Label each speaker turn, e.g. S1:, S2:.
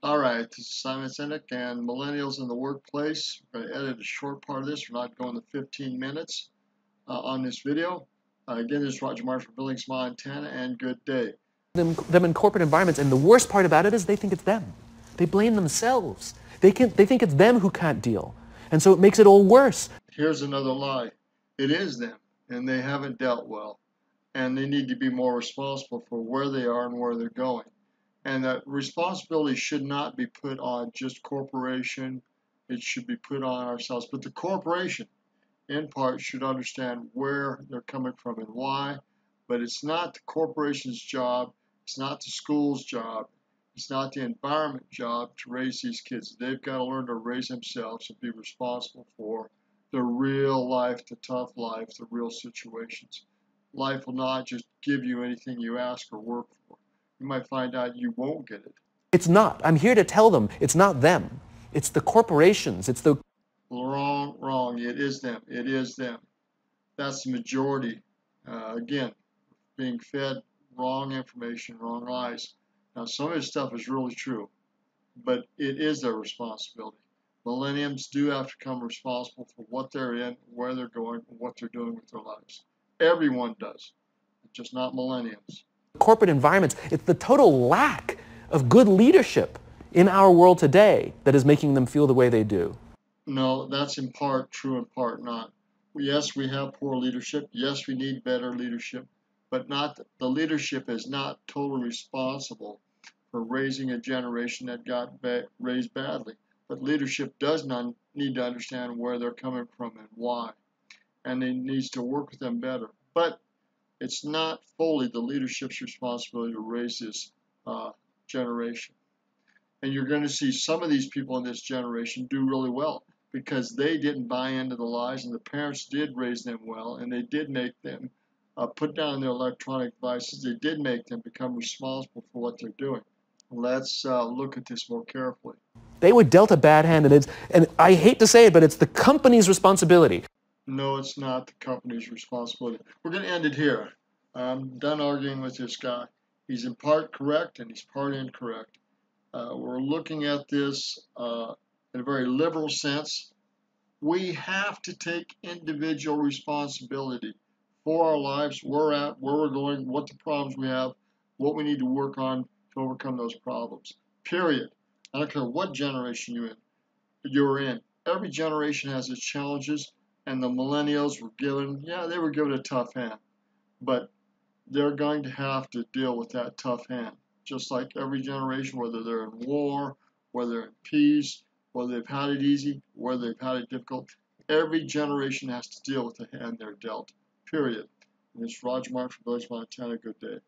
S1: All right, this is Simon Sinek and Millennials in the Workplace. We're going to edit a short part of this. We're not going to 15 minutes on this video. Again, this is Roger Martin from Billings, Montana, and good day.
S2: Them in corporate environments, and the worst part about it is they think it's them. They blame themselves. They think it's them who can't deal. And so it makes it all worse.
S1: Here's another lie. It is them, and they haven't dealt well. And they need to be more responsible for where they are and where they're going. And that responsibility should not be put on just corporation. It should be put on ourselves. But the corporation, in part, should understand where they're coming from and why. But it's not the corporation's job. It's not the school's job. It's not the environment job to raise these kids. They've got to learn to raise themselves and be responsible for the real life, the tough life, the real situations. Life will not just give you anything you ask or work for. You might find out you won't get it.
S2: It's not. I'm here to tell them it's not them. It's the corporations. It's the...
S1: Wrong. It is them. It is them. That's the majority. Again, being fed wrong information, wrong lies. Now, some of this stuff is really true, but it is their responsibility. Millennials do have to become responsible for what they're in, where they're going, and what they're doing with their lives. Everyone does, just not millennials.
S2: corporate environments. It's the total lack of good leadership in our world today that is making them feel the way they do.
S1: No, that's in part true, in part not. Yes, we have poor leadership. Yes, we need better leadership, but not the leadership is not totally responsible for raising a generation that got raised badly. But leadership does not need to understand where they're coming from and why, and it needs to work with them better. But it's not fully the leadership's responsibility to raise this generation. And you're going to see some of these people in this generation do really well because they didn't buy into the lies, and the parents did raise them well, and they did make them put down their electronic devices. They did make them become responsible for what they're doing. Let's look at this more carefully.
S2: They were dealt a bad hand, and I hate to say it, but it's the company's responsibility.
S1: No, it's not the company's responsibility. We're going to end it here. I'm done arguing with this guy. He's in part correct, and he's part incorrect. We're looking at this in a very liberal sense. We have to take individual responsibility for our lives, where we're at, where we're going, what the problems we have, what we need to work on to overcome those problems. Period. I don't care what generation you're in. Every generation has its challenges, and the millennials were given, they were given a tough hand, but they're going to have to deal with that tough hand. Just like every generation, whether they're in war, whether they're in peace, whether they've had it easy, whether they've had it difficult, every generation has to deal with the hand they're dealt, period. And it's Roger Martin from Billings, Montana. Good day.